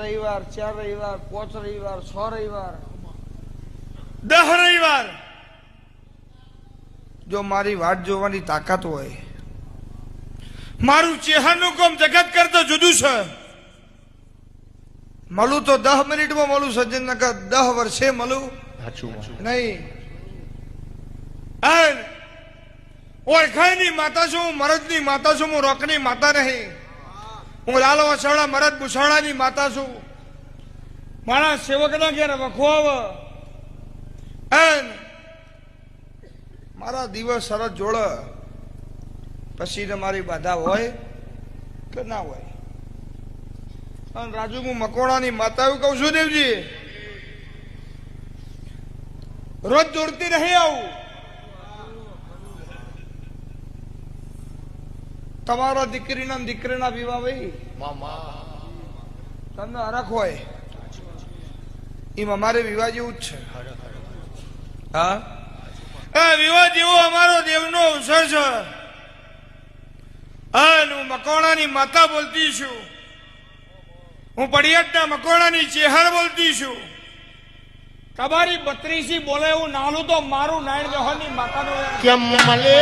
રવિવાર, 4 રવિવાર, 5 રવિવાર, 6 રવિવાર, 10 રવિવાર. જો મારી વાટ જોવાની તાકાત હોય, મારું ચેહરનું કામ જગત કરતો જુદું છે. મળું તો 10 મિનિટમાં મળું સજ્જન, નકર 10 વર્ષે મળું નહીં. ઓળખાયની માતા છું, મરદની માતા છું, હું રોકની માતા નહીં. હું લાલો વસાવડા મરદ ભૂસાવડાની માતા છું. મારા સેવકના ઘેર વખો આવે. મારા દિવસ સરસ જોડે પછી ને મારી બાધા હોય કે ના હોય. અને રાજુ હું મકોડાની માતા એવું કહું છું દેવજી, રોજ દોડતી નહીં આવું. તમારા દીકરીના ને દીકરીના વિવાહ ભાઈ તમને હરખ હોય એમાં મારે વિવાહ જેવું જ છે. હા, વિવાહ જેવો અમારો દેવનો અવસર છે. હું મકોડાની માતા બોલતી છું. હું પડિયાદના મકોડાની ચેહર બોલતી છું. તમારી 32 બોલે એવું નાનું તો મારું નાયણ જહોની માતાનું કેમ મળે.